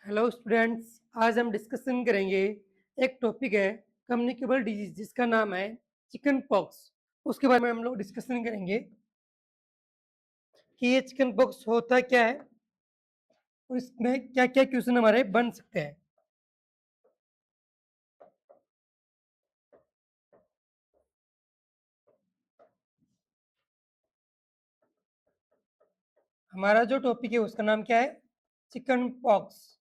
Hello students, आज हम discussion करेंगे। एक टॉपिक है कम्युनिकेबल डिजीज जिसका नाम है चिकन पॉक्स। उसके बारे में हम लोग डिस्कशन करेंगे कि ये चिकन पॉक्स होता क्या है और इसमें क्या क्या क्वेश्चन हमारे बन सकते हैं। हमारा जो टॉपिक है उसका नाम क्या है? Chicken pox.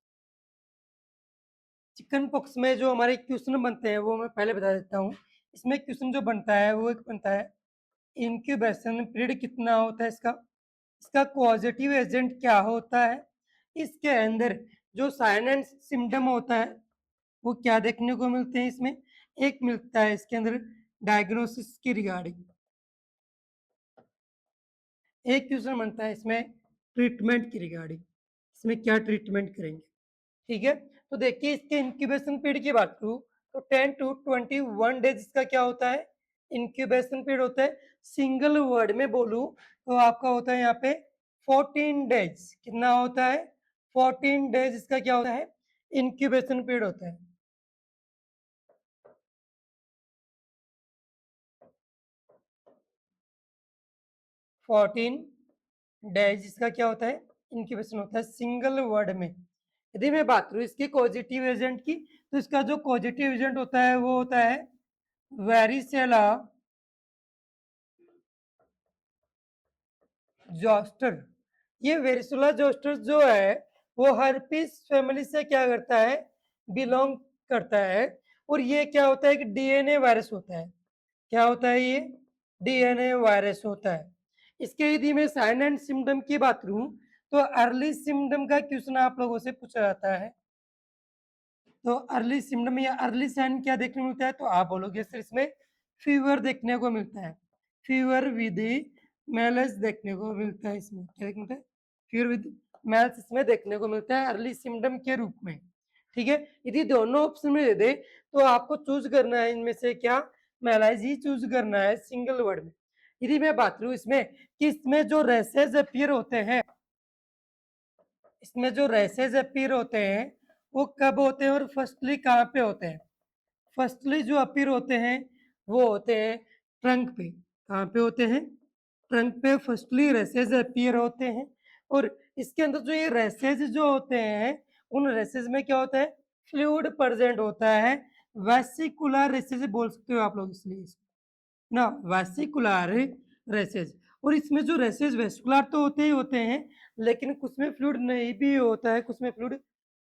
चिकन पॉक्स में जो हमारे क्वेश्चन बनते हैं वो मैं पहले बता देता हूँ। इसमें क्वेश्चन जो बनता है वो एक बनता है, इंक्यूबेशन पीरियड कितना होता है इसका, इसका पॉजिटिव एजेंट क्या होता है, इसके अंदर जो साइन एंड सिम्टम होता है वो क्या देखने को मिलते हैं। इसमें एक मिलता है इसके अंदर डायग्नोसिस की रिगार्डिंग, एक क्वेश्चन बनता है इसमें ट्रीटमेंट की रिगार्डिंग, इसमें क्या ट्रीटमेंट करेंगे। ठीक है, तो देखिए इसके इंक्यूबेशन पीरियड की बात करूँ तो 10 to 21 डेज इसका क्या होता है, इंक्यूबेशन पीरियड होता है। सिंगल वर्ड में बोलूँ तो आपका होता है यहाँ पे 14 डेज। कितना होता है? 14 डेज इसका क्या होता है, इंक्यूबेशन पीरियड होता है। 14 डेज इसका क्या होता है, इंक्यूबेशन होता है सिंगल वर्ड में। यदि मैं बात करूँ इसकी पॉजिटिव एजेंट की तो इसका जो पॉजिटिव एजेंट होता है वो होता है वेरिसेला जोस्टर। ये वेरिसुला जोस्टर जो है वो हर्पीस फैमिली से क्या करता है, बिलोंग करता है। और ये क्या होता है कि डीएनए वायरस होता है। क्या होता है ये? डीएनए वायरस होता है। इसके यदि मैं साइन एंड सिम्टम की बात करूं तो अर्ली सिम्टम का क्वेश्चन आप लोगों से पूछा जाता है। तो अर्ली सिम्टम या अर्ली साइन क्या देखने को मिलता है, तो आप बोलोगे सर इसमें फीवर देखने को मिलता है। फीवर विद मेल्स देखने को मिलता है। इसमें क्या देखने को मिलता है? फीवर विद मेल्स इसमें देखने को मिलता है अर्ली सिम्टम के रूप में। ठीक है, यदि दोनों ऑप्शन में दे दे तो आपको चूज करना है इनमें से क्या, मेलाइज ही चूज करना है सिंगल वर्ड में। यदि मैं बात करूं इसमें कि इसमें जो रेसेज अपीयर होते हैं, इसमें जो रेसेज अपीयर होते हैं वो कब होते हैं और फर्स्टली कहाँ पे होते हैं? फर्स्टली जो अपीयर होते हैं वो होते हैं ट्रंक पे। कहाँ पे होते हैं? ट्रंक पे फर्स्टली रेसेज अपीयर होते हैं। और इसके अंदर जो ये रेसेज जो होते हैं उन रेसेज में क्या होता है, फ्लूइड प्रेजेंट होता है। वेसिकुलर रेसेज बोल सकते हो आप लोग इसलिए ना, वेसिकुलर रेसेज। और इसमें जो रेसेज वेस्कुलर तो होते ही होते हैं लेकिन कुछ में फ्लूइड नहीं भी होता है, कुछ में फ्लूइड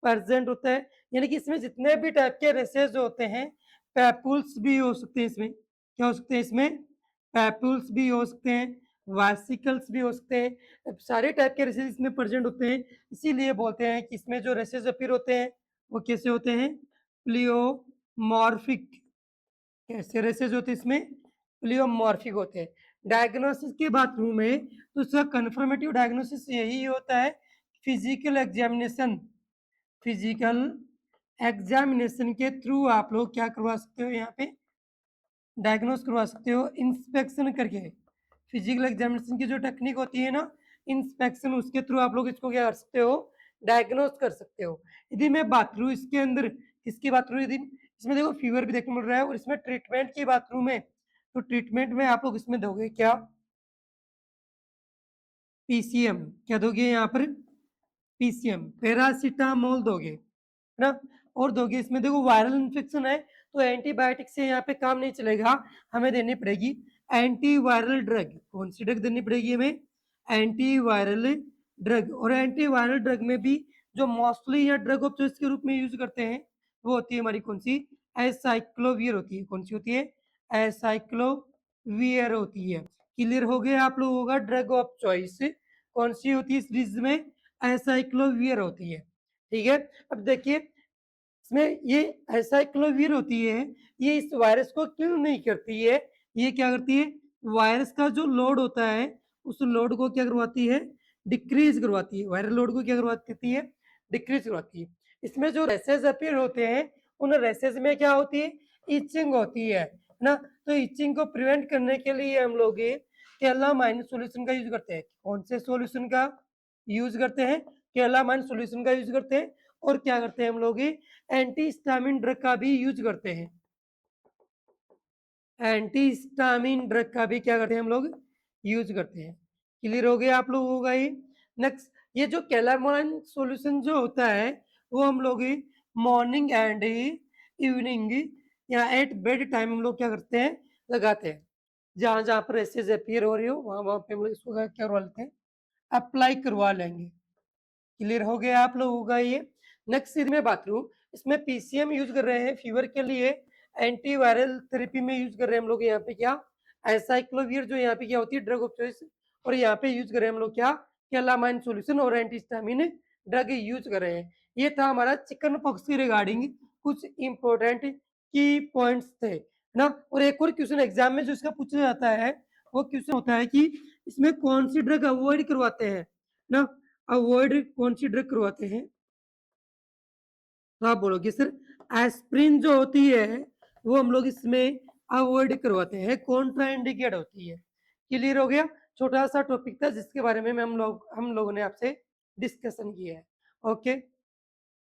प्रेजेंट होता है। यानी कि इसमें जितने भी टाइप के रेसेज होते हैं, पैपुल्स भी हो सकते हैं इसमें। क्या हो सकते हैं इसमें? पैपुल्स भी हो सकते हैं, वासिकल्स भी हो सकते हैं। सारे टाइप के रेसेज इसमें प्रेजेंट होते हैं। इसीलिए बोलते हैं कि इसमें जो रेसेज अपीयर होते हैं वो कैसे होते हैं, प्लियोमॉर्फिक। कैसे रेसेज होते हैं इसमें? प्लियोमॉर्फिक होते हैं। डायग्नोसिस की बात करूं मैं तो इसका कन्फर्मेटिव डायग्नोसिस यही होता है, फिजिकल एग्जामिनेशन। फिजिकल एग्जामिनेशन के थ्रू आप लोग क्या करवा सकते हो, यहाँ पे डायग्नोस करवा सकते हो इंस्पेक्शन करके। फिजिकल एग्जामिनेशन की जो टेक्निक होती है ना, इंस्पेक्शन, उसके थ्रू आप लोग इसको क्या कर सकते हो, डायग्नोस कर सकते हो। यदि मैं बात करूँ इसके अंदर किसकी बात करूँ, यदि इसमें देखो फीवर भी देखने को मिल रहा है। और इसमें ट्रीटमेंट की बात करूँ मैं तो ट्रीटमेंट में आप लोग इसमें दोगे क्या, पीसीएम। क्या दोगे यहाँ पर? पीसीएम, पैरासीटामोल दोगे, है ना। और दोगे इसमें देखो वायरल इन्फेक्शन है तो एंटीबायोटिक से यहाँ पे काम नहीं चलेगा, हमें देनी पड़ेगी एंटीवायरल ड्रग। कौन सी ड्रग देनी पड़ेगी हमें? Antiviral drug. और एंटीवायरल ड्रग में भी जो मोस्टली या ड्रग ऑफ चॉइस के रूप में यूज करते हैं वो होती है हमारी कौन सी, एसाइक्लोवियर होती है। कौन सी होती है? एसाइक्लोवियर होती है। क्लियर हो गया आप लोगों का? ड्रग ऑफ चॉइस कौन सी होती है इस डिजीज में? एसाइक्लोवियर होती है। ठीक है, अब देखिए इसमें ये एसाइक्लोविर होती है, ये इस वायरस को किल नहीं करती है। ये क्या करती है, वायरस का जो लोड होता है उस लोड को क्या करवाती है, डिक्रीज करवाती है। वायरल लोड को क्या करवाती है, डिक्रीज करवाती है। इसमें जो रेसेस अपीयर होते हैं उन रेसेस में क्या होती है, इचिंग होती है ना। तो इचिंग को प्रिवेंट करने के लिए हम लोग कैलामाइन सॉल्यूशन का यूज करते हैं। कौन से सॉल्यूशन का यूज करते हैं? कैलामाइन सॉल्यूशन का यूज करते हैं। और क्या करते हैं हम लोग एंटी हिस्टामिन ड्रग का भी यूज करते हैं। एंटी हिस्टामिन ड्रग का भी क्या करते हैं हम लोग यूज करते हैं। क्लियर हो गया आप लोगों का ये। नेक्स्ट, ये जो कैलामाइन सॉल्यूशन जो होता है वो हम लोग मॉर्निंग एंड इवनिंग या एट बेड टाइम हम लोग क्या करते हैं लगाते हैं। जहां जहां पर रेसेस अपीयर हो रही हो वहां वहां पे हम लोग इसको क्या करवा लेते हैं अप्लाई करवा लेंगे। क्लियर हो गया आप लोगों का ये। नेक्स्ट सीरीज में बात करूं, इसमें पीसीएम यूज कर रहे हैं फीवर के लिए, एंटीवायरल थेरेपी में यूज कर रहे हैं हम लोग यहाँ पे क्या एसाइक्लोविर जो यहाँ पे क्या होती है ड्रग ऑफ चॉइस, और यहाँ पे यूज कर रहे हैं हम लोग क्या कैलामाइन सॉल्यूशन और एंटीहिस्टामिन ड्रग यूज कर रहे हैं। ये था हमारा चिकन पॉक्स के रिगार्डिंग कुछ इंपॉर्टेंट की पॉइंट्स थे ना। और एक और क्वेश्चन एग्जाम में जो इसका पूछा जाता है वो क्वेश्चन होता है कि इसमें कौन सी ड्रग अवॉइड करवाते हैं ना, अवॉइड कौन सी ड्रग करवाते हैं, तो आप बोलोगे सर एस्प्रिन जो होती है वो हम लोग इसमें अवॉइड करवाते हैं, कॉन्ट्रा इंडिकेट होती है। क्लियर हो गया। छोटा सा टॉपिक था जिसके बारे में हम लोगों ने आपसे डिस्कशन किया है। ओके।